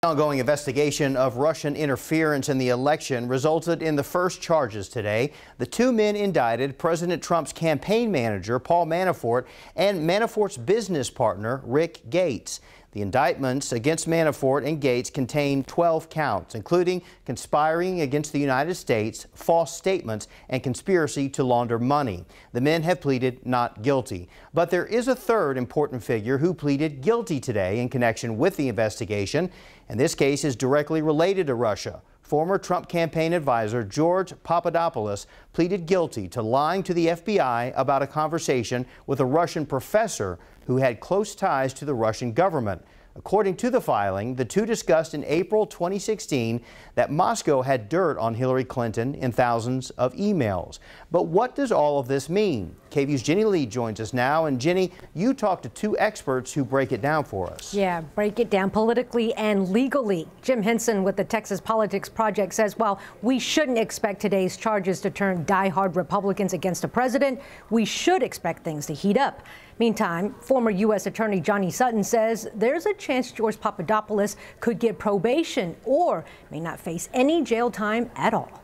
The ongoing investigation of Russian interference in the election resulted in the first charges today. The two men indicted President Trump's campaign manager, Paul Manafort, and Manafort's business partner, Rick Gates. The indictments against Manafort and Gates contain 12 counts, including conspiring against the United States, false statements, and conspiracy to launder money. The men have pleaded not guilty. But there is a third important figure who pleaded guilty today in connection with the investigation, and this case is directly related to Russia. Former Trump campaign advisor George Papadopolous pleaded guilty to lying to the FBI about a conversation with a Russian professor who had close ties to the Russian government. According to the filing, the two discussed in April 2016 that Moscow had dirt on Hillary Clinton in thousands of emails. But what does all of this mean? KVUE's Jenny Lee joins us now. And Jenny, you talked to two experts who break it down for us. Yeah, break it down politically and legally. Jim Henson with the Texas Politics Project says while we shouldn't expect today's charges to turn diehard Republicans against the president, we should expect things to heat up. Meantime, former U.S. Attorney Johnny Sutton says there's a chance George Papadopolous could get probation or may not face any jail time at all.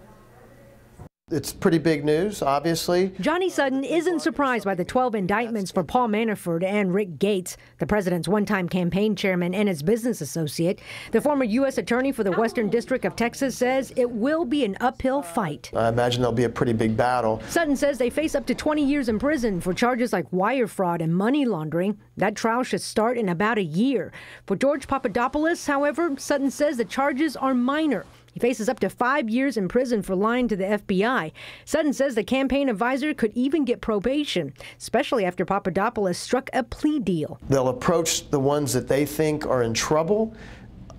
It's pretty big news, obviously. Johnny Sutton isn't surprised by the 12 indictments for Paul Manafort and Rick Gates, the president's one-time campaign chairman and his business associate. The former U.S. attorney for the Western District of Texas says it will be an uphill fight. I imagine there'll be a pretty big battle. Sutton says they face up to 20 years in prison for charges like wire fraud and money laundering. That trial should start in about a year. For George Papadopolous, however, Sutton says the charges are minor. He faces up to 5 years in prison for lying to the FBI. Sutton says the campaign advisor could even get probation, especially after Papadopolous struck a plea deal. They'll approach the ones that they think are in trouble,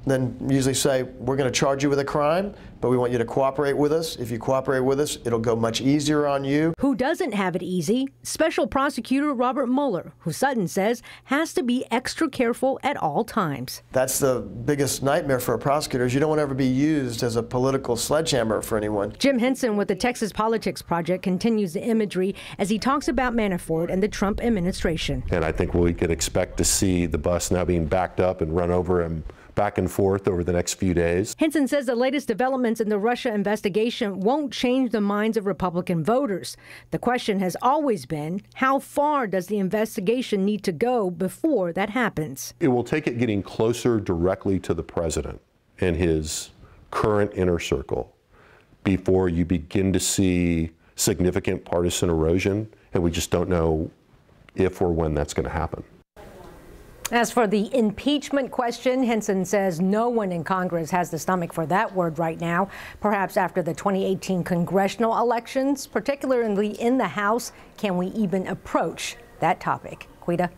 then usually say, we're going to charge you with a crime, but we want you to cooperate with us. If you cooperate with us, it'll go much easier on you. Who doesn't have it easy? Special Prosecutor Robert Mueller, who Sutton says has to be extra careful at all times. That's the biggest nightmare for a prosecutor, is you don't want to ever be used as a political sledgehammer for anyone. Jim Henson with the Texas Politics Project continues the imagery as he talks about Manafort and the Trump administration. And I think we could expect to see the bus now being backed up and run over him back and forth over the next few days. Henson says the latest developments in the Russia investigation won't change the minds of Republican voters. The question has always been, how far does the investigation need to go before that happens? It will take it getting closer directly to the president and his current inner circle before you begin to see significant partisan erosion, and we just don't know if or when that's going to happen. As for the impeachment question, Henson says no one in Congress has the stomach for that word right now. Perhaps after the 2018 congressional elections, particularly in the House, can we even approach that topic? Quita?